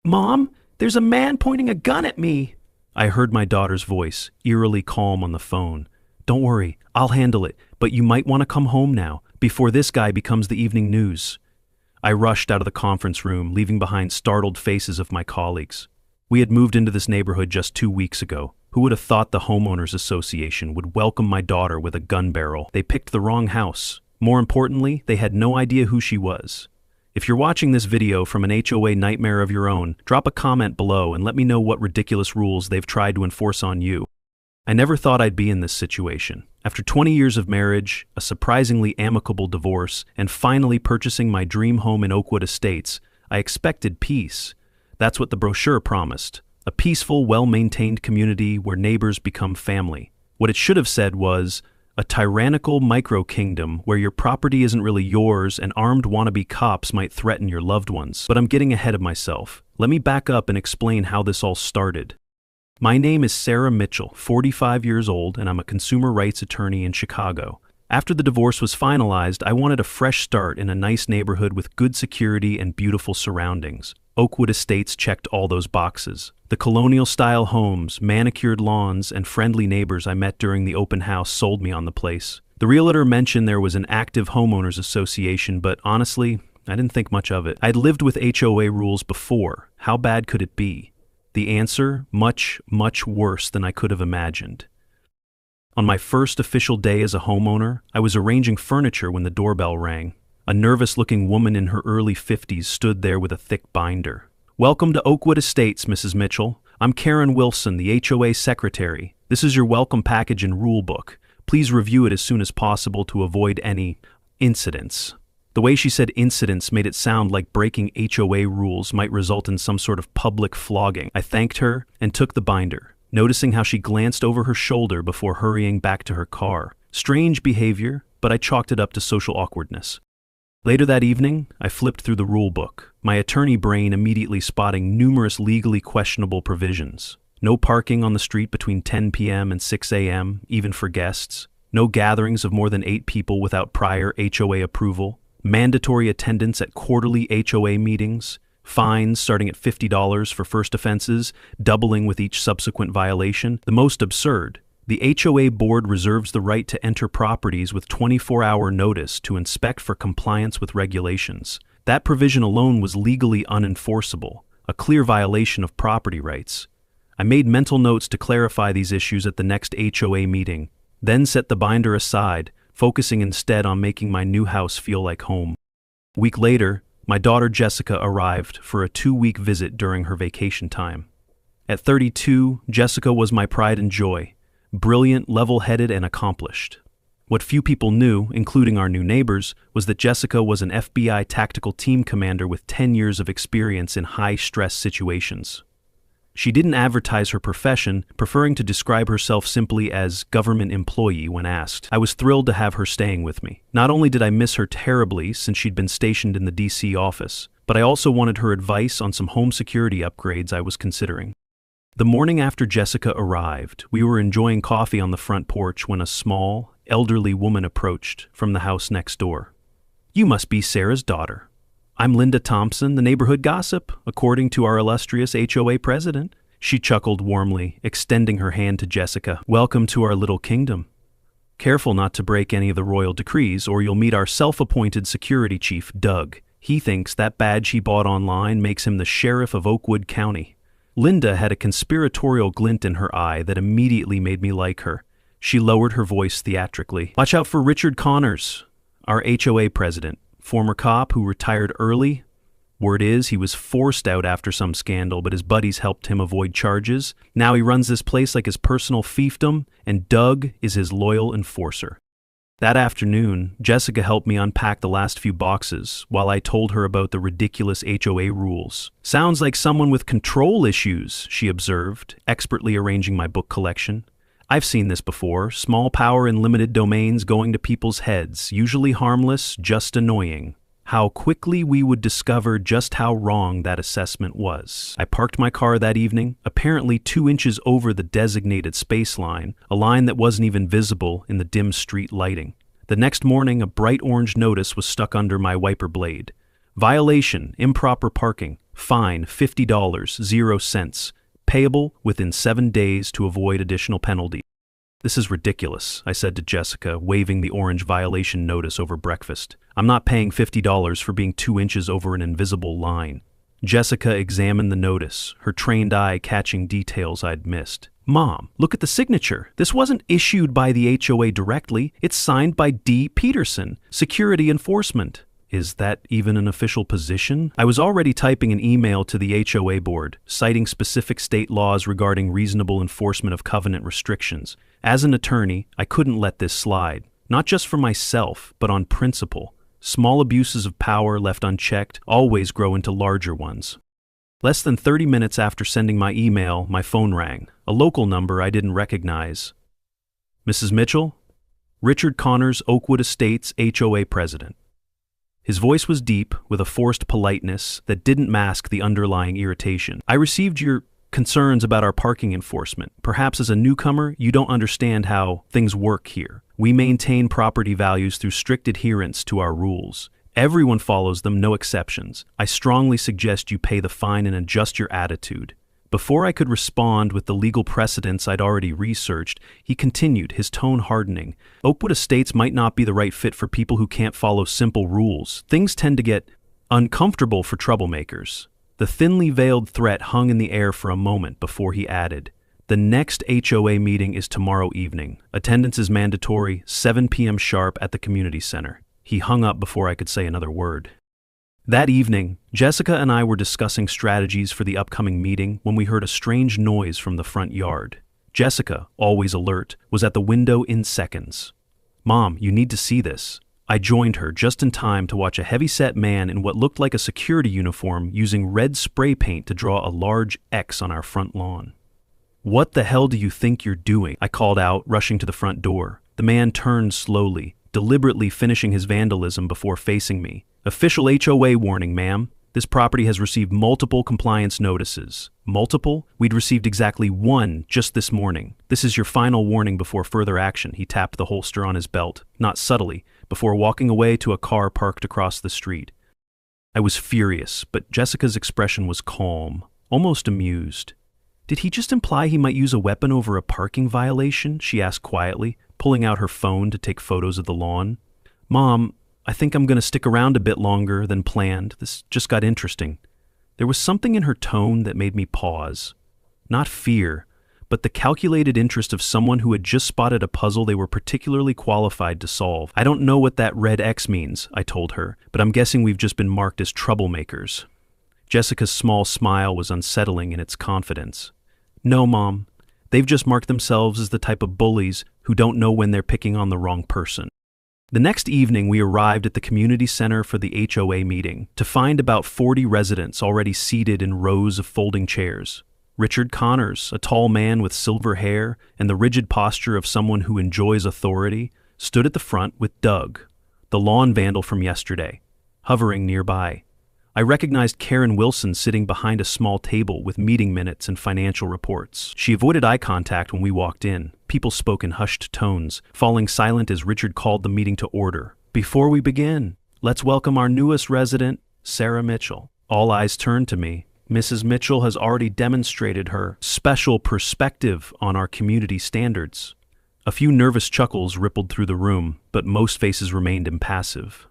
"Mom, there's a man pointing a gun at me." I heard my daughter's voice, eerily calm on the phone. "Don't worry, I'll handle it, but you might want to come home now, before this guy becomes the evening news." I rushed out of the conference room, leaving behind startled faces of my colleagues. We had moved into this neighborhood just 2 weeks ago. Who would have thought the homeowners association would welcome my daughter with a gun barrel? They picked the wrong house. More importantly, they had no idea who she was. If you're watching this video from an HOA nightmare of your own, drop a comment below and let me know what ridiculous rules they've tried to enforce on you. I never thought I'd be in this situation. After 20 years of marriage, a surprisingly amicable divorce, and finally purchasing my dream home in Oakwood Estates, I expected peace. That's what the brochure promised. A peaceful, well-maintained community where neighbors become family. What it should have said was, a tyrannical micro-kingdom where your property isn't really yours and armed wannabe cops might threaten your loved ones. But I'm getting ahead of myself. Let me back up and explain how this all started. My name is Sarah Mitchell, 45 years old, and I'm a consumer rights attorney in Chicago. After the divorce was finalized, I wanted a fresh start in a nice neighborhood with good security and beautiful surroundings. Oakwood Estates checked all those boxes. The colonial-style homes, manicured lawns, and friendly neighbors I met during the open house sold me on the place. The realtor mentioned there was an active homeowners association, but honestly, I didn't think much of it. I'd lived with HOA rules before. How bad could it be? The answer, much, much worse than I could have imagined. On my first official day as a homeowner, I was arranging furniture when the doorbell rang. A nervous-looking woman in her early 50s stood there with a thick binder. "Welcome to Oakwood Estates, Mrs. Mitchell. I'm Karen Wilson, the HOA secretary. This is your welcome package and rule book. Please review it as soon as possible to avoid any incidents." The way she said incidents made it sound like breaking HOA rules might result in some sort of public flogging. I thanked her and took the binder, noticing how she glanced over her shoulder before hurrying back to her car. Strange behavior, but I chalked it up to social awkwardness. Later that evening, I flipped through the rule book, my attorney brain immediately spotting numerous legally questionable provisions. No parking on the street between 10 p.m. and 6 a.m., even for guests. No gatherings of more than 8 people without prior HOA approval. Mandatory attendance at quarterly HOA meetings. Fines starting at $50 for first offenses, doubling with each subsequent violation. The most absurd. The HOA board reserves the right to enter properties with 24-hour notice to inspect for compliance with regulations. That provision alone was legally unenforceable, a clear violation of property rights. I made mental notes to clarify these issues at the next HOA meeting, then set the binder aside, focusing instead on making my new house feel like home. A week later, my daughter Jessica arrived for a 2-week visit during her vacation time. At 32, Jessica was my pride and joy. Brilliant, level-headed, and accomplished. What few people knew, including our new neighbors, was that Jessica was an FBI tactical team commander with 10 years of experience in high-stress situations. She didn't advertise her profession, preferring to describe herself simply as government employee when asked. I was thrilled to have her staying with me. Not only did I miss her terribly since she'd been stationed in the DC office, but I also wanted her advice on some home security upgrades I was considering. The morning after Jessica arrived, we were enjoying coffee on the front porch when a small, elderly woman approached from the house next door. "You must be Sarah's daughter. I'm Linda Thompson, the neighborhood gossip, according to our illustrious HOA president." She chuckled warmly, extending her hand to Jessica. "Welcome to our little kingdom. Careful not to break any of the royal decrees, or you'll meet our self-appointed security chief, Doug. He thinks that badge he bought online makes him the sheriff of Oakwood County." Linda had a conspiratorial glint in her eye that immediately made me like her. She lowered her voice theatrically. "Watch out for Richard Connors, our HOA president, former cop who retired early. Word is he was forced out after some scandal, but his buddies helped him avoid charges. Now he runs this place like his personal fiefdom, and Doug is his loyal enforcer." That afternoon, Jessica helped me unpack the last few boxes while I told her about the ridiculous HOA rules. "Sounds like someone with control issues," she observed, expertly arranging my book collection. "I've seen this before, small power and limited domains going to people's heads, usually harmless, just annoying." How quickly we would discover just how wrong that assessment was. I parked my car that evening, apparently 2 inches over the designated space line, a line that wasn't even visible in the dim street lighting. The next morning, a bright orange notice was stuck under my wiper blade. "Violation, improper parking. Fine, $50, 0 cents. Payable within 7 days to avoid additional penalty. This is ridiculous, I said to Jessica, waving the orange violation notice over breakfast. I'm not paying $50 for being 2 inches over an invisible line. Jessica examined the notice, her trained eye catching details I'd missed. Mom, look at the signature. This wasn't issued by the HOA directly. It's signed by D. Peterson, Security Enforcement. Is that even an official position? I was already typing an email to the HOA board, citing specific state laws regarding reasonable enforcement of covenant restrictions. As an attorney, I couldn't let this slide, not just for myself, but on principle. Small abuses of power left unchecked always grow into larger ones. Less than 30 minutes after sending my email, my phone rang, a local number I didn't recognize. Mrs. Mitchell? Richard Connors, Oakwood Estates HOA president. His voice was deep, with a forced politeness that didn't mask the underlying irritation. I received your concerns about our parking enforcement. Perhaps as a newcomer, you don't understand how things work here. We maintain property values through strict adherence to our rules. Everyone follows them, no exceptions. I strongly suggest you pay the fine and adjust your attitude. Before I could respond with the legal precedents I'd already researched, he continued, his tone hardening. Oakwood Estates might not be the right fit for people who can't follow simple rules. Things tend to get uncomfortable for troublemakers. The thinly veiled threat hung in the air for a moment before he added, the next HOA meeting is tomorrow evening. Attendance is mandatory, 7 p.m. sharp at the community center. He hung up before I could say another word. That evening, Jessica and I were discussing strategies for the upcoming meeting when we heard a strange noise from the front yard. Jessica, always alert, was at the window in seconds. Mom, you need to see this. I joined her just in time to watch a heavy-set man in what looked like a security uniform using red spray paint to draw a large X on our front lawn. What the hell do you think you're doing? I called out, rushing to the front door. The man turned slowly, deliberately finishing his vandalism before facing me. Official HOA warning, ma'am. This property has received multiple compliance notices. Multiple? We'd received exactly 1 just this morning. This is your final warning before further action. He tapped the holster on his belt, not subtly, before walking away to a car parked across the street. I was furious, but Jessica's expression was calm, almost amused. Did he just imply he might use a weapon over a parking violation? She asked quietly, pulling out her phone to take photos of the lawn. Mom, I think I'm going to stick around a bit longer than planned. This just got interesting. There was something in her tone that made me pause. Not fear, but the calculated interest of someone who had just spotted a puzzle they were particularly qualified to solve. I don't know what that red X means, I told her, but I'm guessing we've just been marked as troublemakers. Jessica's small smile was unsettling in its confidence. No, Mom. They've just marked themselves as the type of bullies who don't know when they're picking on the wrong person. The next evening, we arrived at the community center for the HOA meeting to find about 40 residents already seated in rows of folding chairs. Richard Connors, a tall man with silver hair and the rigid posture of someone who enjoys authority, stood at the front with Doug, the lawn vandal from yesterday, hovering nearby. I recognized Karen Wilson sitting behind a small table with meeting minutes and financial reports. She avoided eye contact when we walked in. People spoke in hushed tones, falling silent as Richard called the meeting to order. Before we begin, let's welcome our newest resident, Sarah Mitchell. All eyes turned to me. Mrs. Mitchell has already demonstrated her special perspective on our community standards. A few nervous chuckles rippled through the room, but most faces remained impassive.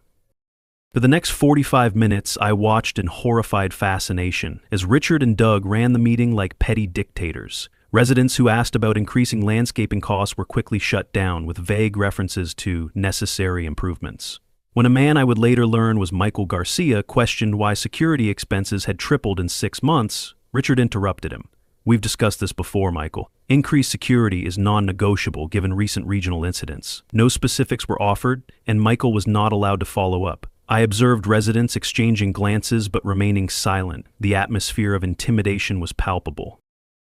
For the next 45 minutes, I watched in horrified fascination as Richard and Doug ran the meeting like petty dictators. Residents who asked about increasing landscaping costs were quickly shut down with vague references to necessary improvements. When a man I would later learn was Michael Garcia questioned why security expenses had tripled in 6 months, Richard interrupted him. We've discussed this before, Michael. Increased security is non-negotiable given recent regional incidents. No specifics were offered, and Michael was not allowed to follow up. I observed residents exchanging glances but remaining silent. The atmosphere of intimidation was palpable.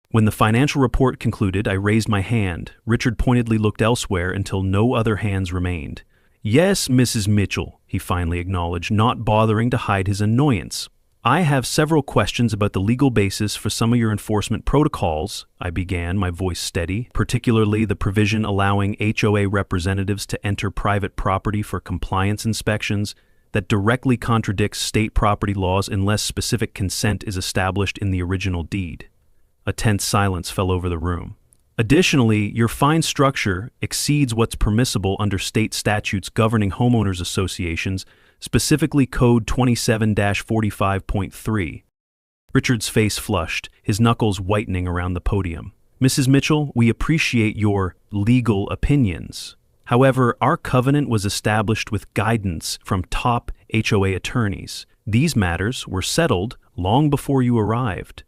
When the financial report concluded, I raised my hand. Richard pointedly looked elsewhere until no other hands remained. Yes, Mrs. Mitchell, he finally acknowledged, not bothering to hide his annoyance. I have several questions about the legal basis for some of your enforcement protocols, I began, my voice steady, particularly the provision allowing HOA representatives to enter private property for compliance inspections. that directly contradicts state property laws unless specific consent is established in the original deed. A tense silence fell over the room. Additionally, your fine structure exceeds what's permissible under state statutes governing homeowners associations, specifically Code 27-45.3. Richard's face flushed, his knuckles whitening around the podium. Mrs. Mitchell, we appreciate your legal opinions. However, our covenant was established with guidance from top HOA attorneys. These matters were settled long before you arrived.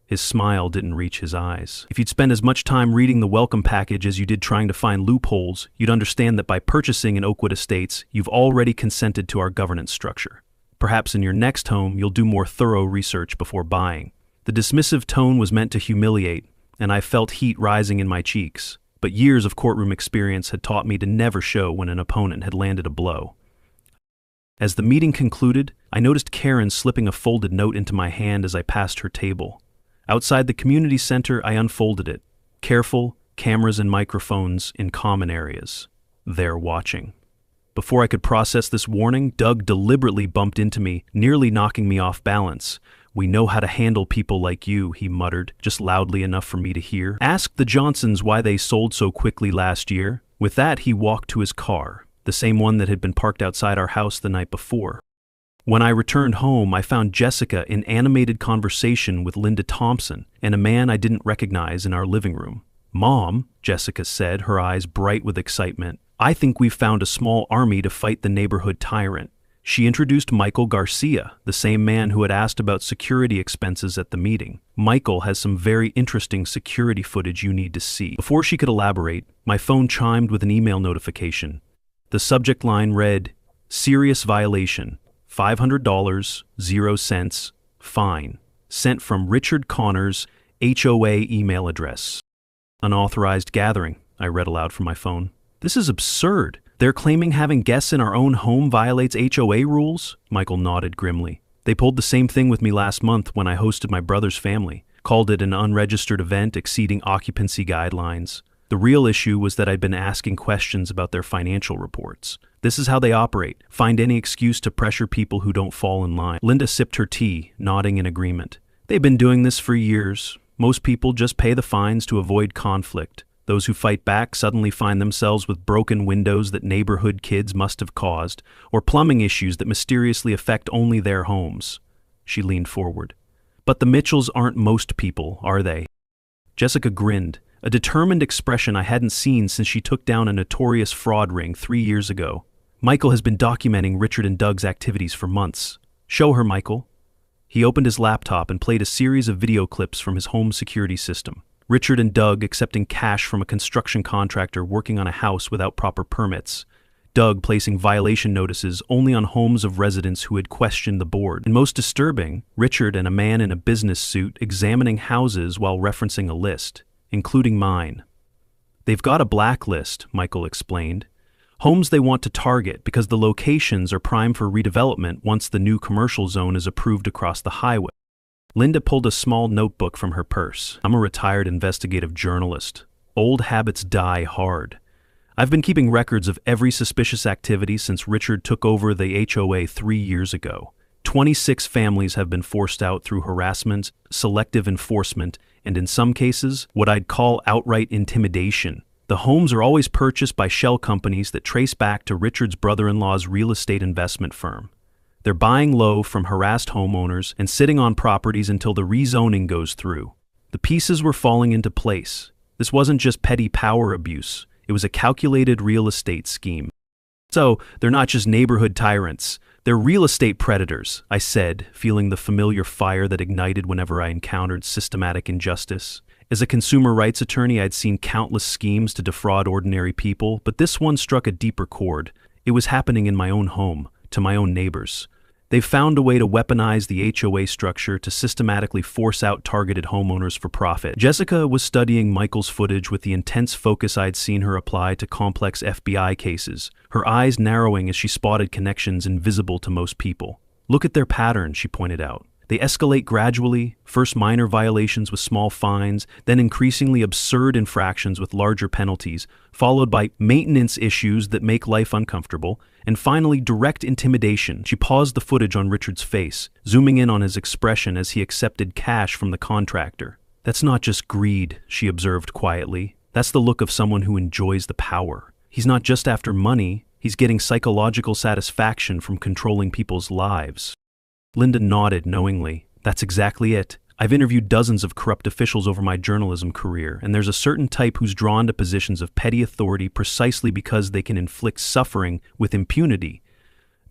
His smile didn't reach his eyes. If you'd spend as much time reading the welcome package as you did trying to find loopholes, you'd understand that by purchasing in Oakwood Estates, you've already consented to our governance structure. Perhaps in your next home, you'll do more thorough research before buying. The dismissive tone was meant to humiliate, and I felt heat rising in my cheeks. But years of courtroom experience had taught me to never show when an opponent had landed a blow. As the meeting concluded, I noticed Karen slipping a folded note into my hand as I passed her table. Outside the community center, I unfolded it. Careful, cameras and microphones in common areas. They're watching. Before I could process this warning, Doug deliberately bumped into me, nearly knocking me off balance. We know how to handle people like you, he muttered, just loudly enough for me to hear. Ask the Johnsons why they sold so quickly last year. With that, he walked to his car, the same one that had been parked outside our house the night before. When I returned home, I found Jessica in animated conversation with Linda Thompson and a man I didn't recognize in our living room. Mom, Jessica said, her eyes bright with excitement, I think we've found a small army to fight the neighborhood tyrant. She introduced Michael Garcia, the same man who had asked about security expenses at the meeting. Michael has some very interesting security footage you need to see. Before she could elaborate, my phone chimed with an email notification. The subject line read, Serious violation, $500, 0 cents, fine. Sent from Richard Connor's HOA email address. Unauthorized gathering, I read aloud from my phone. This is absurd. They're claiming having guests in our own home violates HOA rules? Michael nodded grimly. They pulled the same thing with me last month when I hosted my brother's family. Called it an unregistered event exceeding occupancy guidelines. The real issue was that I'd been asking questions about their financial reports. This is how they operate. Find any excuse to pressure people who don't fall in line. Linda sipped her tea, nodding in agreement. They've been doing this for years. Most people just pay the fines to avoid conflict. Those who fight back suddenly find themselves with broken windows that neighborhood kids must have caused, or plumbing issues that mysteriously affect only their homes. She leaned forward. But the Mitchells aren't most people, are they? Jessica grinned, a determined expression I hadn't seen since she took down a notorious fraud ring 3 years ago. Michael has been documenting Richard and Doug's activities for months. Show her, Michael. He opened his laptop and played a series of video clips from his home security system. Richard and Doug accepting cash from a construction contractor working on a house without proper permits. Doug placing violation notices only on homes of residents who had questioned the board. And most disturbing, Richard and a man in a business suit examining houses while referencing a list, including mine. They've got a blacklist, Michael explained. Homes they want to target because the locations are prime for redevelopment once the new commercial zone is approved across the highway. Linda pulled a small notebook from her purse. I'm a retired investigative journalist. Old habits die hard. I've been keeping records of every suspicious activity since Richard took over the HOA 3 years ago. 26 families have been forced out through harassment, selective enforcement, and in some cases, what I'd call outright intimidation. The homes are always purchased by shell companies that trace back to Richard's brother-in-law's real estate investment firm. They're buying low from harassed homeowners and sitting on properties until the rezoning goes through. The pieces were falling into place. This wasn't just petty power abuse. It was a calculated real estate scheme. So, they're not just neighborhood tyrants. They're real estate predators, I said, feeling the familiar fire that ignited whenever I encountered systematic injustice. As a consumer rights attorney, I'd seen countless schemes to defraud ordinary people, but this one struck a deeper chord. It was happening in my own home, to my own neighbors. They've found a way to weaponize the HOA structure to systematically force out targeted homeowners for profit. Jessica was studying Michael's footage with the intense focus I'd seen her apply to complex FBI cases, her eyes narrowing as she spotted connections invisible to most people. Look at their pattern, she pointed out. They escalate gradually, first minor violations with small fines, then increasingly absurd infractions with larger penalties, followed by maintenance issues that make life uncomfortable, and finally direct intimidation. She paused the footage on Richard's face, zooming in on his expression as he accepted cash from the contractor. "That's not just greed," she observed quietly. "That's the look of someone who enjoys the power. He's not just after money, he's getting psychological satisfaction from controlling people's lives." Linda nodded knowingly. "That's exactly it. I've interviewed dozens of corrupt officials over my journalism career, and there's a certain type who's drawn to positions of petty authority precisely because they can inflict suffering with impunity.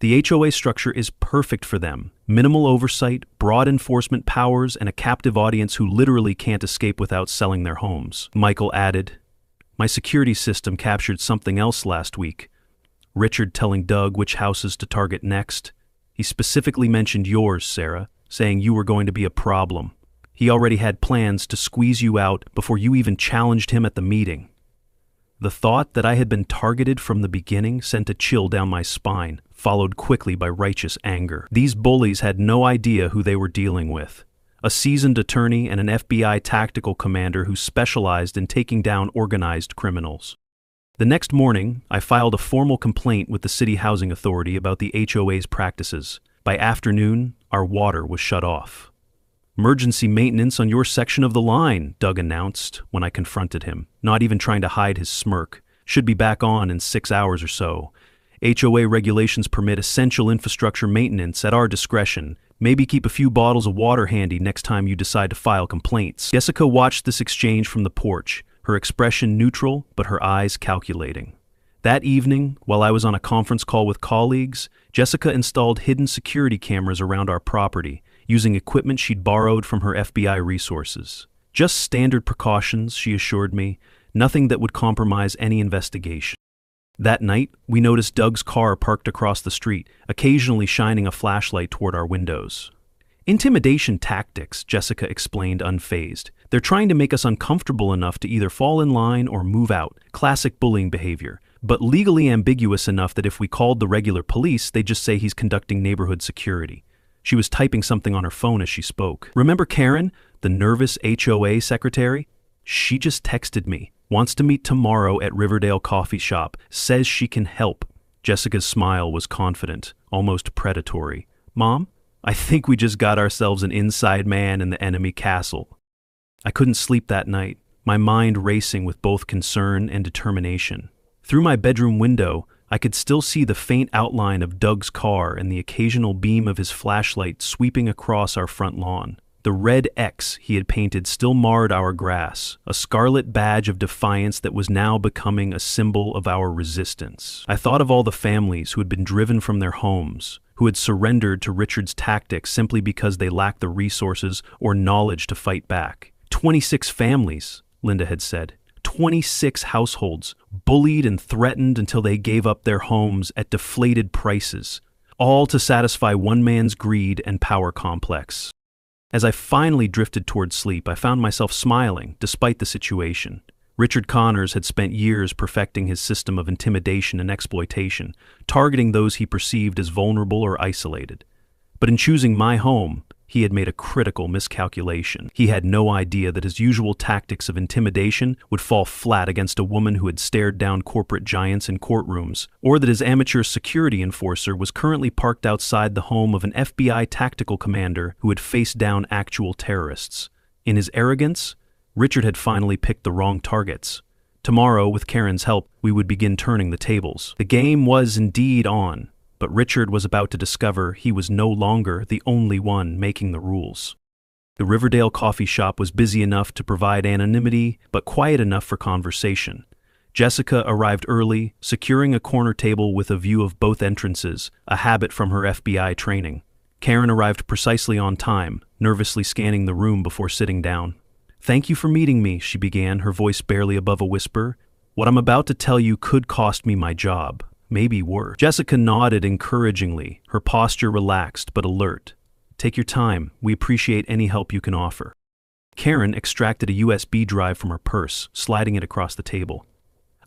The HOA structure is perfect for them. Minimal oversight, broad enforcement powers, and a captive audience who literally can't escape without selling their homes." Michael added, "My security system captured something else last week. Richard telling Doug which houses to target next. He specifically mentioned yours, Sarah, saying you were going to be a problem. He already had plans to squeeze you out before you even challenged him at the meeting." The thought that I had been targeted from the beginning sent a chill down my spine, followed quickly by righteous anger. These bullies had no idea who they were dealing with. A seasoned attorney and an FBI tactical commander who specialized in taking down organized criminals. The next morning, I filed a formal complaint with the City Housing Authority about the HOA's practices. By afternoon, our water was shut off. "Emergency maintenance on your section of the line," Doug announced when I confronted him, not even trying to hide his smirk. "Should be back on in 6 hours or so. HOA regulations permit essential infrastructure maintenance at our discretion. Maybe keep a few bottles of water handy next time you decide to file complaints." Jessica watched this exchange from the porch, her expression neutral but her eyes calculating. That evening, while I was on a conference call with colleagues, Jessica installed hidden security cameras around our property, using equipment she'd borrowed from her FBI resources. "Just standard precautions," she assured me, "nothing that would compromise any investigation." That night, we noticed Doug's car parked across the street, occasionally shining a flashlight toward our windows. "Intimidation tactics," Jessica explained unfazed. "They're trying to make us uncomfortable enough to either fall in line or move out. Classic bullying behavior, but legally ambiguous enough that if we called the regular police, they'd just say he's conducting neighborhood security." She was typing something on her phone as she spoke. "Remember Karen, the nervous HOA secretary? She just texted me. Wants to meet tomorrow at Riverdale Coffee Shop. Says she can help." Jessica's smile was confident, almost predatory. "Mom, I think we just got ourselves an inside man in the enemy castle." I couldn't sleep that night, my mind racing with both concern and determination. Through my bedroom window, I could still see the faint outline of Doug's car and the occasional beam of his flashlight sweeping across our front lawn. The red X he had painted still marred our grass, a scarlet badge of defiance that was now becoming a symbol of our resistance. I thought of all the families who had been driven from their homes, who had surrendered to Richard's tactics simply because they lacked the resources or knowledge to fight back. 26 families, Linda had said. 26 households, bullied and threatened until they gave up their homes at deflated prices, all to satisfy one man's greed and power complex. As I finally drifted toward sleep, I found myself smiling, despite the situation. Richard Connors had spent years perfecting his system of intimidation and exploitation, targeting those he perceived as vulnerable or isolated. But in choosing my home, he had made a critical miscalculation. He had no idea that his usual tactics of intimidation would fall flat against a woman who had stared down corporate giants in courtrooms, or that his amateur security enforcer was currently parked outside the home of an FBI tactical commander who had faced down actual terrorists. In his arrogance, Richard had finally picked the wrong targets. Tomorrow, with Karen's help, we would begin turning the tables. The game was indeed on. But Richard was about to discover he was no longer the only one making the rules. The Riverdale Coffee Shop was busy enough to provide anonymity, but quiet enough for conversation. Jessica arrived early, securing a corner table with a view of both entrances, a habit from her FBI training. Karen arrived precisely on time, nervously scanning the room before sitting down. "Thank you for meeting me," she began, her voice barely above a whisper. "What I'm about to tell you could cost me my job. Maybe worse." Jessica nodded encouragingly, her posture relaxed but alert. "Take your time. We appreciate any help you can offer." Karen extracted a USB drive from her purse, sliding it across the table.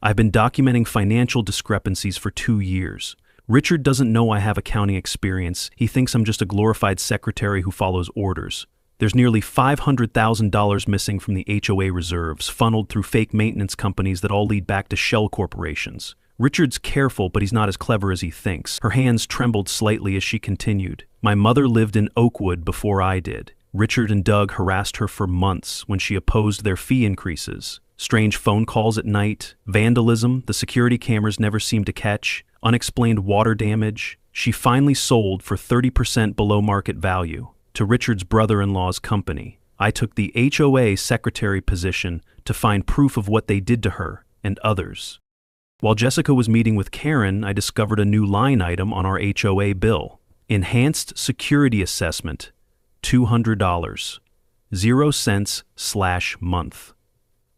"I've been documenting financial discrepancies for 2 years. Richard doesn't know I have accounting experience. He thinks I'm just a glorified secretary who follows orders. There's nearly $500,000 missing from the HOA reserves, funneled through fake maintenance companies that all lead back to shell corporations. Richard's careful, but he's not as clever as he thinks. Her hands trembled slightly as she continued. My mother lived in Oakwood before I did. Richard and Doug harassed her for months when she opposed their fee increases. Strange phone calls at night, vandalism the security cameras never seemed to catch, unexplained water damage. She finally sold for 30% below market value to Richard's brother-in-law's company. I took the HOA secretary position to find proof of what they did to her and others. While Jessica was meeting with Karen, I discovered a new line item on our HOA bill. Enhanced Security Assessment, $200, 0 cents/month.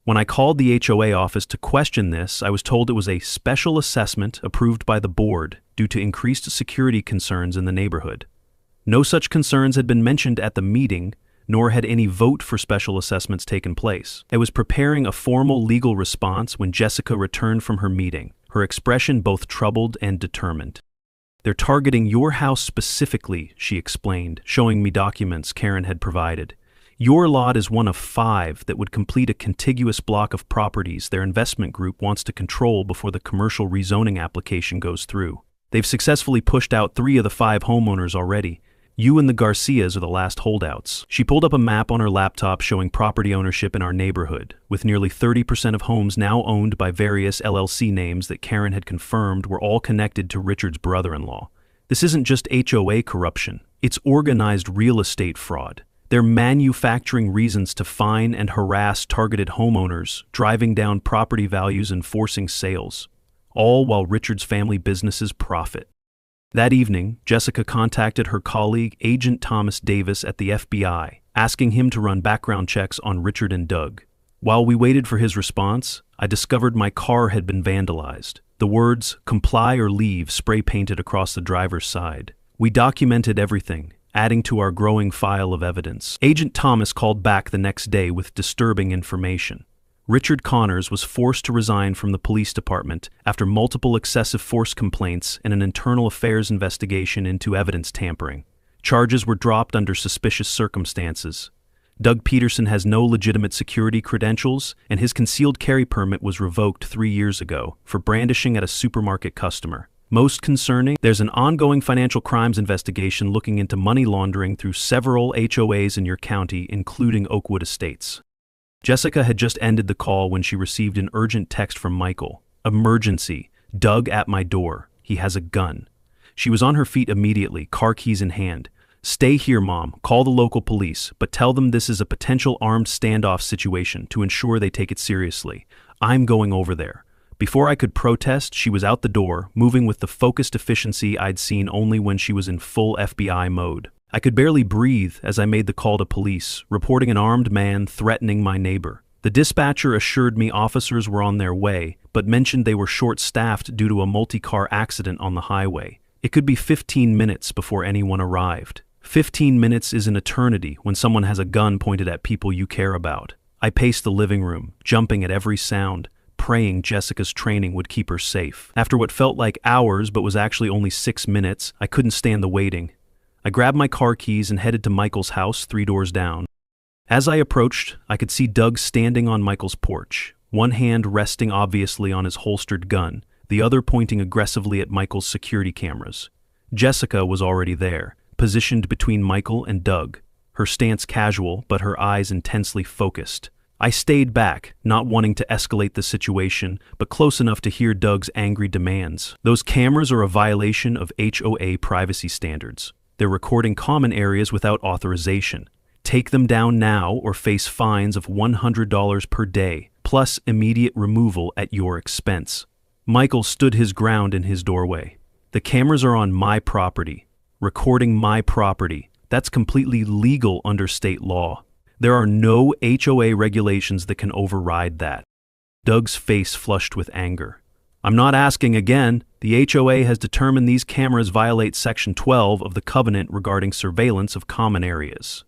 When I called the HOA office to question this, I was told it was a special assessment approved by the board due to increased security concerns in the neighborhood. No such concerns had been mentioned at the meeting, nor had any vote for special assessments taken place. I was preparing a formal legal response when Jessica returned from her meeting, her expression both troubled and determined. They're targeting your house specifically, she explained, showing me documents Karen had provided. Your lot is one of 5 that would complete a contiguous block of properties their investment group wants to control before the commercial rezoning application goes through. They've successfully pushed out 3 of the 5 homeowners already. You and the Garcias are the last holdouts. She pulled up a map on her laptop showing property ownership in our neighborhood, with nearly 30% of homes now owned by various LLC names that Karen had confirmed were all connected to Richard's brother-in-law. This isn't just HOA corruption, it's organized real estate fraud. They're manufacturing reasons to fine and harass targeted homeowners, driving down property values and forcing sales, all while Richard's family businesses profit. That evening, Jessica contacted her colleague, Agent Thomas Davis at the FBI, asking him to run background checks on Richard and Doug. While we waited for his response, I discovered my car had been vandalized. The words, "comply or leave," spray-painted across the driver's side. We documented everything, adding to our growing file of evidence. Agent Thomas called back the next day with disturbing information. Richard Connors was forced to resign from the police department after multiple excessive force complaints and an internal affairs investigation into evidence tampering. Charges were dropped under suspicious circumstances. Doug Peterson has no legitimate security credentials, and his concealed carry permit was revoked 3 years ago for brandishing at a supermarket customer. Most concerning, there's an ongoing financial crimes investigation looking into money laundering through several HOAs in your county, including Oakwood Estates. Jessica had just ended the call when she received an urgent text from Michael. Emergency. Doug at my door. He has a gun. She was on her feet immediately, car keys in hand. Stay here, Mom. Call the local police, but tell them this is a potential armed standoff situation to ensure they take it seriously. I'm going over there. Before I could protest, she was out the door, moving with the focused efficiency I'd seen only when she was in full FBI mode. I could barely breathe as I made the call to police, reporting an armed man threatening my neighbor. The dispatcher assured me officers were on their way, but mentioned they were short-staffed due to a multi-car accident on the highway. It could be 15 minutes before anyone arrived. 15 minutes is an eternity when someone has a gun pointed at people you care about. I paced the living room, jumping at every sound, praying Jessica's training would keep her safe. After what felt like hours but was actually only 6 minutes, I couldn't stand the waiting. I grabbed my car keys and headed to Michael's house 3 doors down. As I approached, I could see Doug standing on Michael's porch, one hand resting obviously on his holstered gun, the other pointing aggressively at Michael's security cameras. Jessica was already there, positioned between Michael and Doug, her stance casual but her eyes intensely focused. I stayed back, not wanting to escalate the situation, but close enough to hear Doug's angry demands. Those cameras are a violation of HOA privacy standards. They're recording common areas without authorization. Take them down now or face fines of $100 per day, plus immediate removal at your expense. Michael stood his ground in his doorway. The cameras are on my property, recording my property. That's completely legal under state law. There are no HOA regulations that can override that. Doug's face flushed with anger. I'm not asking again. The HOA has determined these cameras violate Section 12 of the Covenant regarding surveillance of common areas.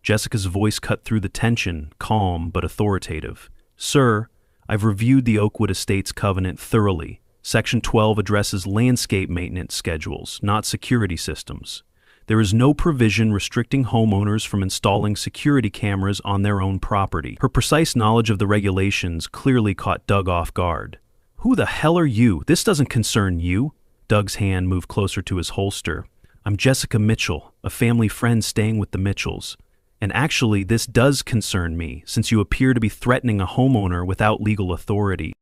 Jessica's voice cut through the tension, calm but authoritative. Sir, I've reviewed the Oakwood Estates Covenant thoroughly. Section 12 addresses landscape maintenance schedules, not security systems. There is no provision restricting homeowners from installing security cameras on their own property. Her precise knowledge of the regulations clearly caught Doug off guard. "Who the hell are you? This doesn't concern you." Doug's hand moved closer to his holster. "I'm Jessica Mitchell, a family friend staying with the Mitchells. And actually, this does concern me, since you appear to be threatening a homeowner without legal authority."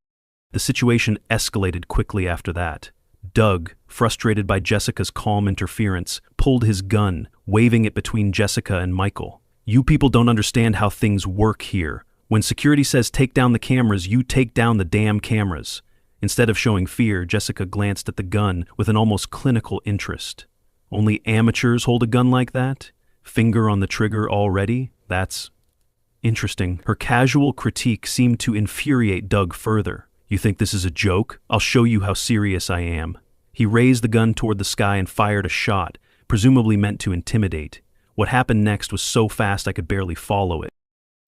The situation escalated quickly after that. Doug, frustrated by Jessica's calm interference, pulled his gun, waving it between Jessica and Michael. "You people don't understand how things work here. When security says take down the cameras, you take down the damn cameras." Instead of showing fear, Jessica glanced at the gun with an almost clinical interest. "Only amateurs hold a gun like that? Finger on the trigger already? That's interesting." Her casual critique seemed to infuriate Doug further. "You think this is a joke? I'll show you how serious I am." He raised the gun toward the sky and fired a shot, presumably meant to intimidate. What happened next was so fast I could barely follow it.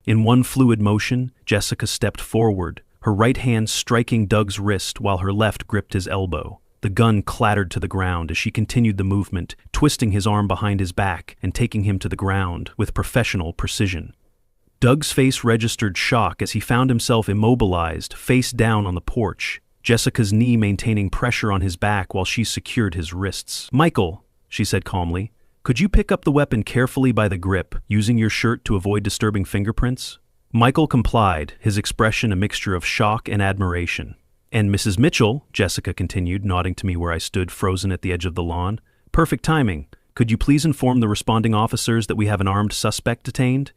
In one fluid motion, Jessica stepped forward, her right hand striking Doug's wrist while her left gripped his elbow. The gun clattered to the ground as she continued the movement, twisting his arm behind his back and taking him to the ground with professional precision. Doug's face registered shock as he found himself immobilized, face down on the porch, Jessica's knee maintaining pressure on his back while she secured his wrists. "Michael," she said calmly, "could you pick up the weapon carefully by the grip, using your shirt to avoid disturbing fingerprints?" Michael complied, his expression a mixture of shock and admiration. "And Mrs. Mitchell," Jessica continued, nodding to me where I stood frozen at the edge of the lawn, "perfect timing. Could you please inform the responding officers that we have an armed suspect detained?"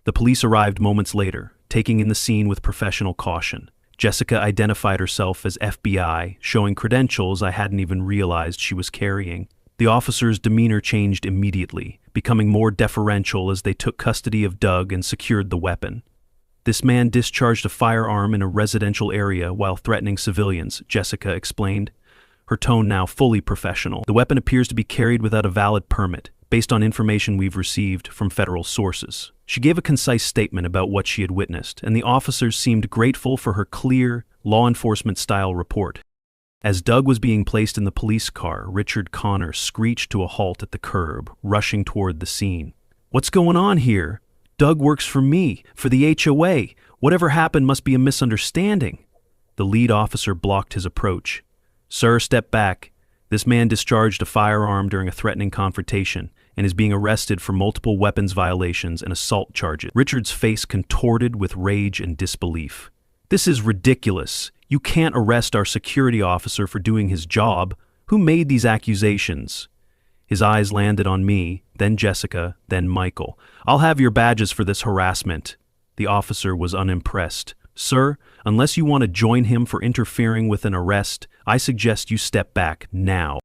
The police arrived moments later, taking in the scene with professional caution. Jessica identified herself as FBI, showing credentials I hadn't even realized she was carrying. The officers' demeanor changed immediately, becoming more deferential as they took custody of Doug and secured the weapon. "This man discharged a firearm in a residential area while threatening civilians," Jessica explained, her tone now fully professional. "The weapon appears to be carried without a valid permit, based on information we've received from federal sources." She gave a concise statement about what she had witnessed, and the officers seemed grateful for her clear, law enforcement-style report. As Doug was being placed in the police car, Richard Connor screeched to a halt at the curb, rushing toward the scene. "What's going on here? Doug works for me, for the HOA. Whatever happened must be a misunderstanding." The lead officer blocked his approach. "Sir, step back. This man discharged a firearm during a threatening confrontation and is being arrested for multiple weapons violations and assault charges." Richard's face contorted with rage and disbelief. "This is ridiculous. You can't arrest our security officer for doing his job. Who made these accusations?" His eyes landed on me, then Jessica, then Michael. "I'll have your badges for this harassment." The officer was unimpressed. "Sir, unless you want to join him for interfering with an arrest, I suggest you step back now."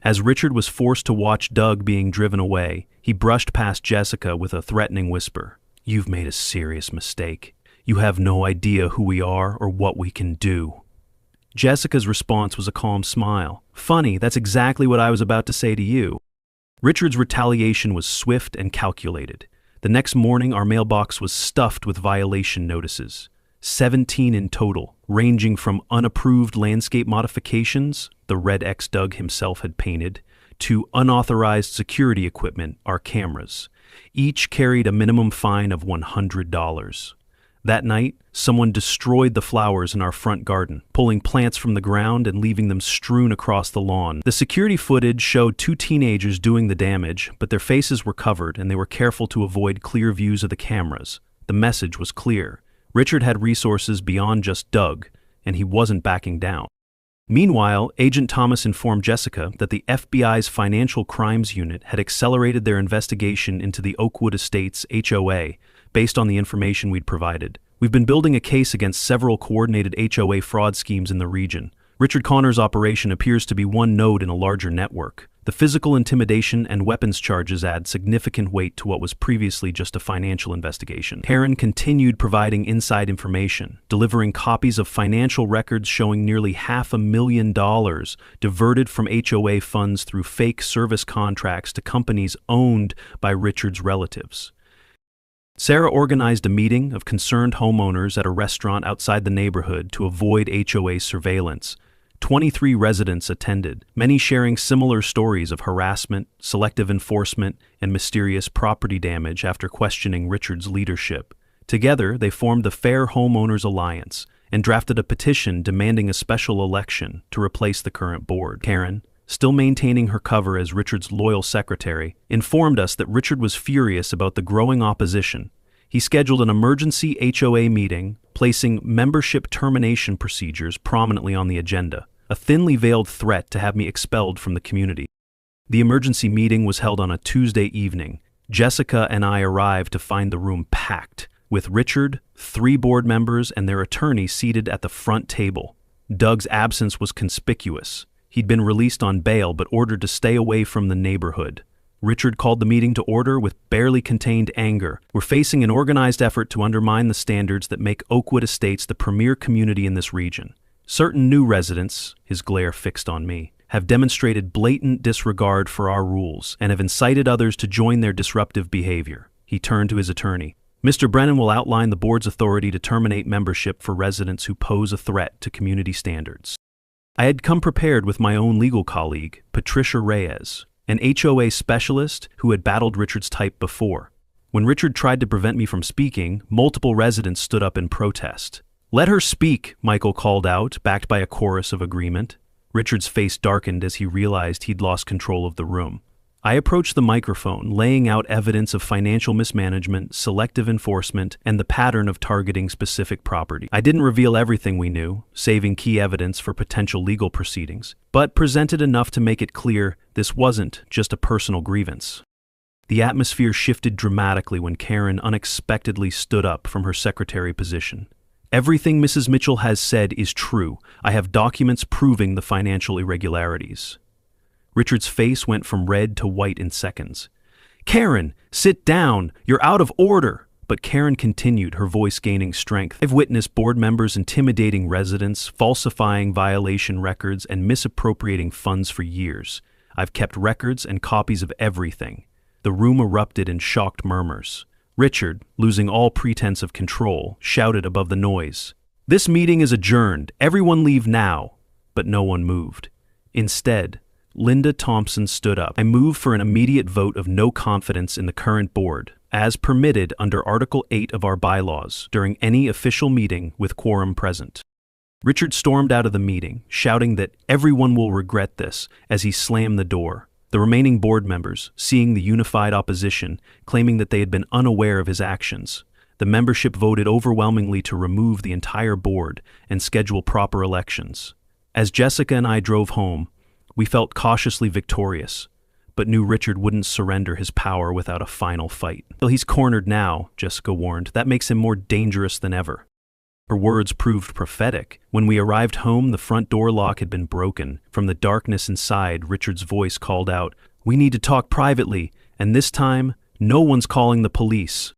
As Richard was forced to watch Doug being driven away, he brushed past Jessica with a threatening whisper. "You've made a serious mistake. You have no idea who we are or what we can do." Jessica's response was a calm smile. "Funny, that's exactly what I was about to say to you." Richard's retaliation was swift and calculated. The next morning, our mailbox was stuffed with violation notices. 17 in total, ranging from unapproved landscape modifications, the red X Doug himself had painted, to unauthorized security equipment, our cameras. Each carried a minimum fine of $100. That night, someone destroyed the flowers in our front garden, pulling plants from the ground and leaving them strewn across the lawn. The security footage showed two teenagers doing the damage, but their faces were covered and they were careful to avoid clear views of the cameras. The message was clear. Richard had resources beyond just Doug, and he wasn't backing down. Meanwhile, Agent Thomas informed Jessica that the FBI's Financial Crimes Unit had accelerated their investigation into the Oakwood Estates HOA based on the information we'd provided. We've been building a case against several coordinated HOA fraud schemes in the region. Richard Connor's operation appears to be one node in a larger network. The physical intimidation and weapons charges add significant weight to what was previously just a financial investigation. Hoakaren continued providing inside information, delivering copies of financial records showing nearly $500,000 diverted from HOA funds through fake service contracts to companies owned by Richard's relatives. Sarah organized a meeting of concerned homeowners at a restaurant outside the neighborhood to avoid HOA surveillance. 23 residents attended, many sharing similar stories of harassment, selective enforcement, and mysterious property damage after questioning Richard's leadership. Together, they formed the Fair Homeowners Alliance and drafted a petition demanding a special election to replace the current board. Karen, still maintaining her cover as Richard's loyal secretary, informed us that Richard was furious about the growing opposition. He scheduled an emergency HOA meeting, placing membership termination procedures prominently on the agenda, a thinly veiled threat to have me expelled from the community. The emergency meeting was held on a Tuesday evening. Jessica and I arrived to find the room packed, with Richard, 3 board members, and their attorney seated at the front table. Doug's absence was conspicuous. He'd been released on bail but ordered to stay away from the neighborhood. Richard called the meeting to order with barely contained anger. We're facing an organized effort to undermine the standards that make Oakwood Estates the premier community in this region. Certain new residents, his glare fixed on me, have demonstrated blatant disregard for our rules and have incited others to join their disruptive behavior. He turned to his attorney. Mr. Brennan will outline the board's authority to terminate membership for residents who pose a threat to community standards. I had come prepared with my own legal colleague, Patricia Reyes, an HOA specialist who had battled Richard's type before. When Richard tried to prevent me from speaking, multiple residents stood up in protest. "Let her speak," Michael called out, backed by a chorus of agreement. Richard's face darkened as he realized he'd lost control of the room. I approached the microphone, laying out evidence of financial mismanagement, selective enforcement, and the pattern of targeting specific property. I didn't reveal everything we knew, saving key evidence for potential legal proceedings, but presented enough to make it clear this wasn't just a personal grievance. The atmosphere shifted dramatically when Karen unexpectedly stood up from her secretary position. "Everything Mrs. Mitchell has said is true. I have documents proving the financial irregularities." Richard's face went from red to white in seconds. "Karen, sit down! You're out of order!" But Karen continued, her voice gaining strength. "I've witnessed board members intimidating residents, falsifying violation records, and misappropriating funds for years. I've kept records and copies of everything." The room erupted in shocked murmurs. Richard, losing all pretense of control, shouted above the noise, "This meeting is adjourned. Everyone leave now." But no one moved. Instead, Linda Thompson stood up. "I move for an immediate vote of no confidence in the current board, as permitted under Article 8 of our bylaws, during any official meeting with quorum present." Richard stormed out of the meeting, shouting that everyone will regret this as he slammed the door. The remaining board members, seeing the unified opposition, claiming that they had been unaware of his actions. The membership voted overwhelmingly to remove the entire board and schedule proper elections. As Jessica and I drove home, we felt cautiously victorious, but knew Richard wouldn't surrender his power without a final fight. "Well, he's cornered now," Jessica warned. "That makes him more dangerous than ever." Her words proved prophetic. When we arrived home, the front door lock had been broken. From the darkness inside, Richard's voice called out, "We need to talk privately, and this time, no one's calling the police."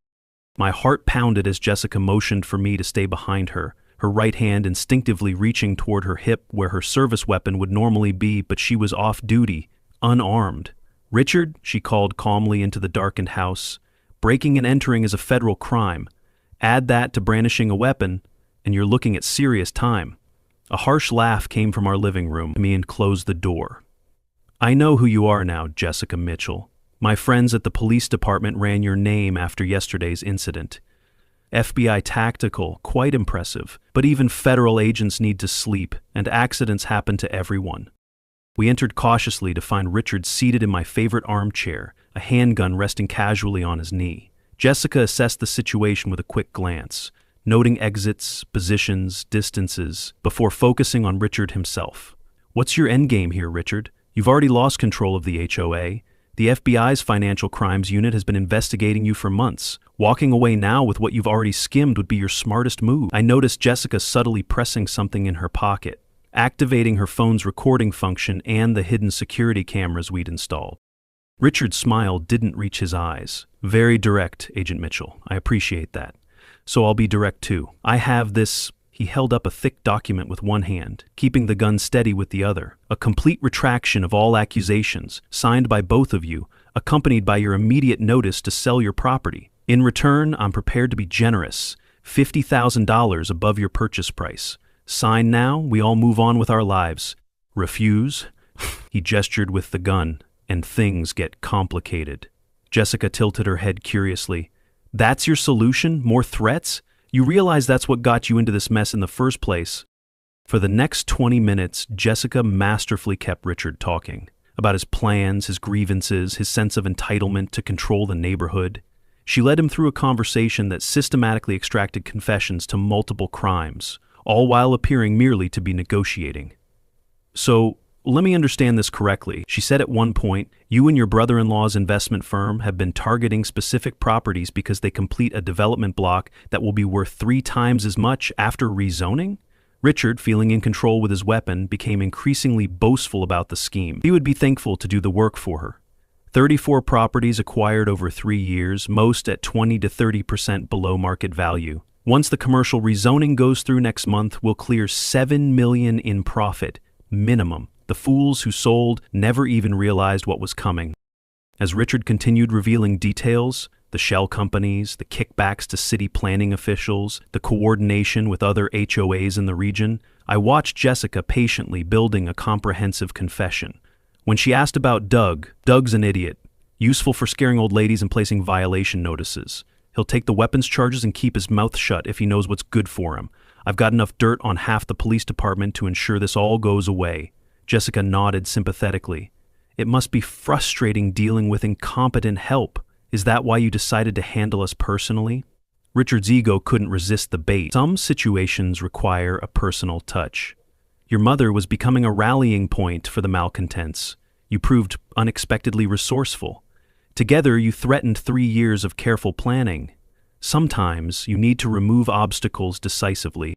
My heart pounded as Jessica motioned for me to stay behind her, her right hand instinctively reaching toward her hip where her service weapon would normally be, but she was off duty, unarmed. "Richard," she called calmly into the darkened house, "breaking and entering is a federal crime. Add that to brandishing a weapon, and you're looking at serious time." A harsh laugh came from our living room to me and closed the door. "I know who you are now, Jessica Mitchell. My friends at the police department ran your name after yesterday's incident. FBI tactical, quite impressive, but even federal agents need to sleep, and accidents happen to everyone." We entered cautiously to find Richard seated in my favorite armchair, a handgun resting casually on his knee. Jessica assessed the situation with a quick glance, noting exits, positions, distances, before focusing on Richard himself. "What's your endgame here, Richard? You've already lost control of the HOA. The FBI's Financial Crimes Unit has been investigating you for months. Walking away now with what you've already skimmed would be your smartest move." I noticed Jessica subtly pressing something in her pocket, activating her phone's recording function and the hidden security cameras we'd installed. Richard's smile didn't reach his eyes. "Very direct, Agent Mitchell. I appreciate that. So I'll be direct too. I have this." He held up a thick document with one hand, keeping the gun steady with the other. "A complete retraction of all accusations, signed by both of you, accompanied by your immediate notice to sell your property. In return, I'm prepared to be generous, $50,000 above your purchase price. Sign now, we all move on with our lives. Refuse? He gestured with the gun, and things get complicated. Jessica tilted her head curiously. That's your solution? More threats? You realize that's what got you into this mess in the first place. For the next 20 minutes, Jessica masterfully kept Richard talking about his plans, his grievances, his sense of entitlement to control the neighborhood. She led him through a conversation that systematically extracted confessions to multiple crimes, all while appearing merely to be negotiating. So, let me understand this correctly. She said at one point, you and your brother-in-law's investment firm have been targeting specific properties because they complete a development block that will be worth 3 times as much after rezoning? Richard, feeling in control with his weapon, became increasingly boastful about the scheme. He would be thankful to do the work for her. 34 properties acquired over 3 years, most at 20 to 30% below market value. Once the commercial rezoning goes through next month, we'll clear $7 million in profit, minimum. The fools who sold never even realized what was coming. As Richard continued revealing details, the shell companies, the kickbacks to city planning officials, the coordination with other HOAs in the region, I watched Jessica patiently building a comprehensive confession. When she asked about Doug's an idiot, useful for scaring old ladies and placing violation notices. He'll take the weapons charges and keep his mouth shut if he knows what's good for him. I've got enough dirt on half the police department to ensure this all goes away. Jessica nodded sympathetically. It must be frustrating dealing with incompetent help. Is that why you decided to handle us personally? Richard's ego couldn't resist the bait. Some situations require a personal touch. Your mother was becoming a rallying point for the malcontents. You proved unexpectedly resourceful. Together, you threatened 3 years of careful planning. Sometimes, you need to remove obstacles decisively.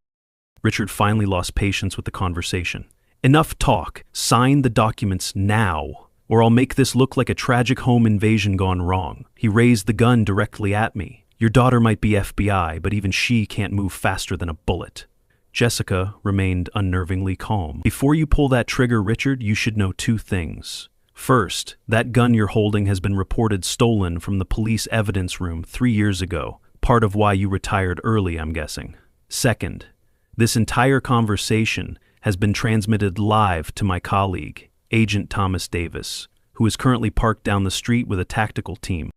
Richard finally lost patience with the conversation. Enough talk. Sign the documents now, or I'll make this look like a tragic home invasion gone wrong. He raised the gun directly at me. Your daughter might be FBI, but even she can't move faster than a bullet. Jessica remained unnervingly calm. Before you pull that trigger, Richard, you should know 2 things. First, that gun you're holding has been reported stolen from the police evidence room 3 years ago, part of why you retired early, I'm guessing. Second, this entire conversation has been transmitted live to my colleague, Agent Thomas Davis, who is currently parked down the street with a tactical team.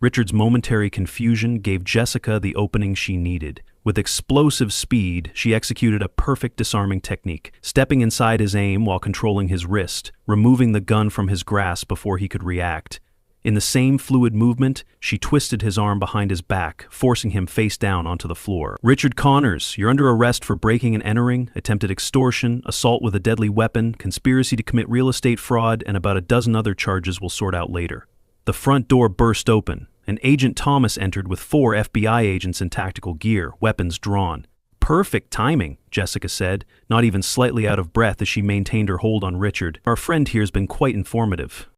Richard's momentary confusion gave Jessica the opening she needed. With explosive speed, she executed a perfect disarming technique, stepping inside his aim while controlling his wrist, removing the gun from his grasp before he could react. In the same fluid movement, she twisted his arm behind his back, forcing him face down onto the floor. Richard Connors, you're under arrest for breaking and entering, attempted extortion, assault with a deadly weapon, conspiracy to commit real estate fraud, and about a dozen other charges we'll sort out later. The front door burst open, and Agent Thomas entered with 4 FBI agents in tactical gear, weapons drawn. Perfect timing, Jessica said, not even slightly out of breath as she maintained her hold on Richard. Our friend here's been quite informative.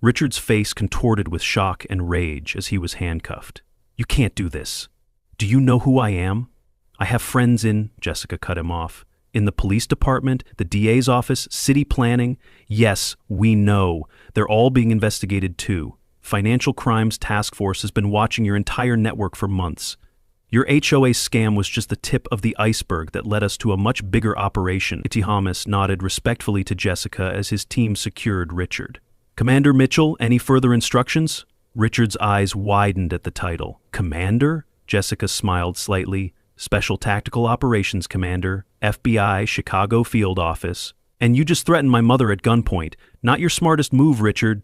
Richard's face contorted with shock and rage as he was handcuffed. You can't do this. Do you know who I am? I have friends in, Jessica cut him off, in the police department, the DA's office, city planning. Yes, we know. They're all being investigated too. Financial Crimes Task Force has been watching your entire network for months. Your HOA scam was just the tip of the iceberg that led us to a much bigger operation. Thomas nodded respectfully to Jessica as his team secured Richard. Commander Mitchell, any further instructions? Richard's eyes widened at the title. Commander? Jessica smiled slightly. Special Tactical Operations Commander, FBI, Chicago Field Office. And you just threatened my mother at gunpoint. Not your smartest move, Richard.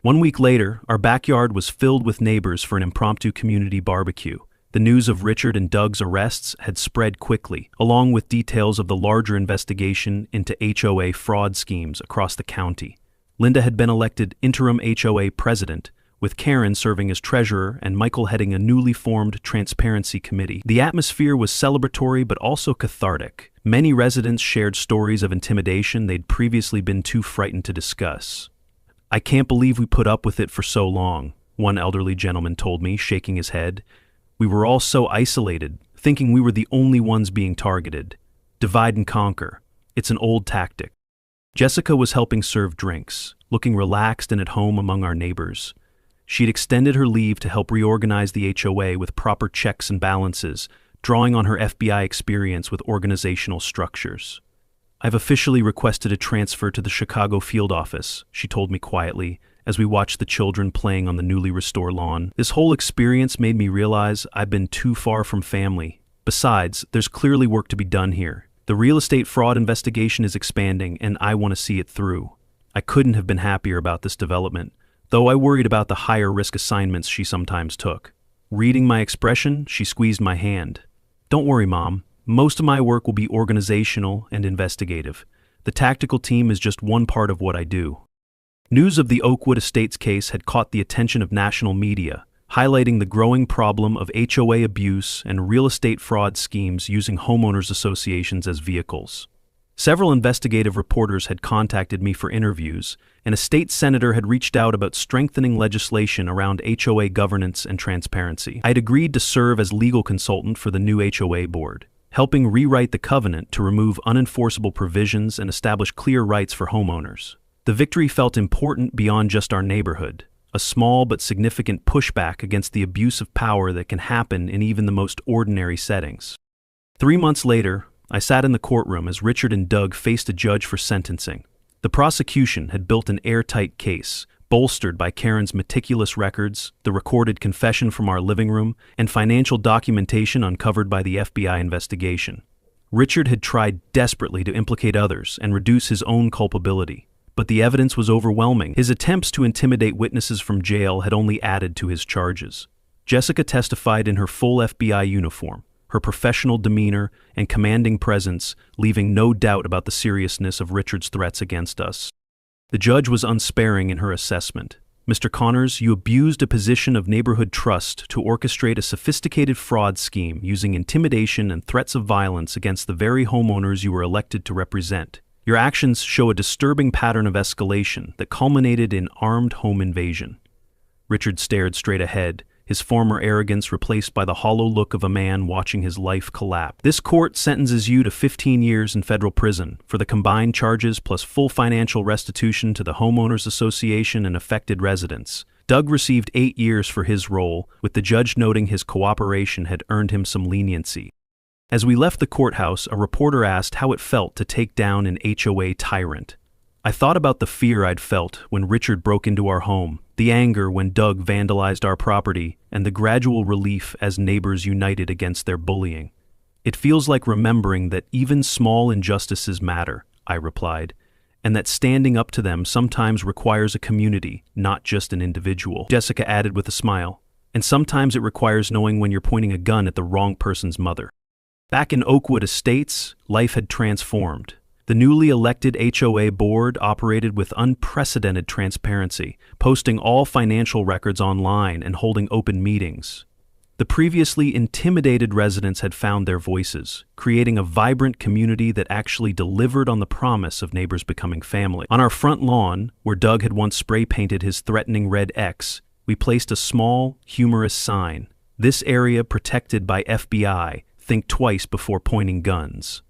1 week later, our backyard was filled with neighbors for an impromptu community barbecue. The news of Richard and Doug's arrests had spread quickly, along with details of the larger investigation into HOA fraud schemes across the county. Linda had been elected interim HOA president, with Karen serving as treasurer and Michael heading a newly formed transparency committee. The atmosphere was celebratory but also cathartic. Many residents shared stories of intimidation they'd previously been too frightened to discuss. I can't believe we put up with it for so long, one elderly gentleman told me, shaking his head. We were all so isolated, thinking we were the only ones being targeted. Divide and conquer. It's an old tactic. Jessica was helping serve drinks, looking relaxed and at home among our neighbors. She'd extended her leave to help reorganize the HOA with proper checks and balances, drawing on her FBI experience with organizational structures. "I've officially requested a transfer to the Chicago field office," she told me quietly, as we watched the children playing on the newly restored lawn. "This whole experience made me realize I've been too far from family. Besides, there's clearly work to be done here. The real estate fraud investigation is expanding, and I want to see it through." I couldn't have been happier about this development, though I worried about the higher risk assignments she sometimes took. Reading my expression, she squeezed my hand. "Don't worry, Mom. Most of my work will be organizational and investigative. The tactical team is just one part of what I do." News of the Oakwood Estates case had caught the attention of national media, highlighting the growing problem of HOA abuse and real estate fraud schemes using homeowners associations as vehicles. Several investigative reporters had contacted me for interviews, and a state senator had reached out about strengthening legislation around HOA governance and transparency. I'd agreed to serve as legal consultant for the new HOA board, helping rewrite the covenant to remove unenforceable provisions and establish clear rights for homeowners. The victory felt important beyond just our neighborhood, a small but significant pushback against the abuse of power that can happen in even the most ordinary settings. 3 months later, I sat in the courtroom as Richard and Doug faced a judge for sentencing. The prosecution had built an airtight case, bolstered by Karen's meticulous records, the recorded confession from our living room, and financial documentation uncovered by the FBI investigation. Richard had tried desperately to implicate others and reduce his own culpability, but the evidence was overwhelming. His attempts to intimidate witnesses from jail had only added to his charges. Jessica testified in her full FBI uniform, her professional demeanor and commanding presence leaving no doubt about the seriousness of Richard's threats against us. The judge was unsparing in her assessment. "Mr. Connors, you abused a position of neighborhood trust to orchestrate a sophisticated fraud scheme using intimidation and threats of violence against the very homeowners you were elected to represent. Your actions show a disturbing pattern of escalation that culminated in armed home invasion." Richard stared straight ahead, his former arrogance replaced by the hollow look of a man watching his life collapse. "This court sentences you to 15 years in federal prison for the combined charges plus full financial restitution to the Homeowners Association and affected residents." Doug received 8 years for his role, with the judge noting his cooperation had earned him some leniency. As we left the courthouse, a reporter asked how it felt to take down an HOA tyrant. I thought about the fear I'd felt when Richard broke into our home, the anger when Doug vandalized our property, and the gradual relief as neighbors united against their bullying. "It feels like remembering that even small injustices matter," I replied, "and that standing up to them sometimes requires a community, not just an individual." Jessica added with a smile, "And sometimes it requires knowing when you're pointing a gun at the wrong person's mother." Back in Oakwood Estates, life had transformed. The newly elected HOA board operated with unprecedented transparency, posting all financial records online and holding open meetings. The previously intimidated residents had found their voices, creating a vibrant community that actually delivered on the promise of neighbors becoming family. On our front lawn, where Doug had once spray-painted his threatening red X, we placed a small, humorous sign. "This area protected by FBI. Think twice before pointing guns."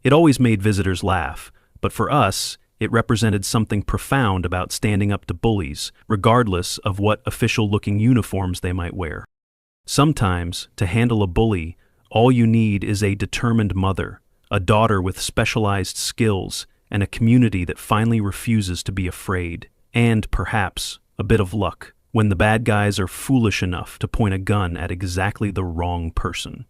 It always made visitors laugh, but for us, it represented something profound about standing up to bullies, regardless of what official-looking uniforms they might wear. Sometimes, to handle a bully, all you need is a determined mother, a daughter with specialized skills, and a community that finally refuses to be afraid. And, perhaps, a bit of luck, when the bad guys are foolish enough to point a gun at exactly the wrong person.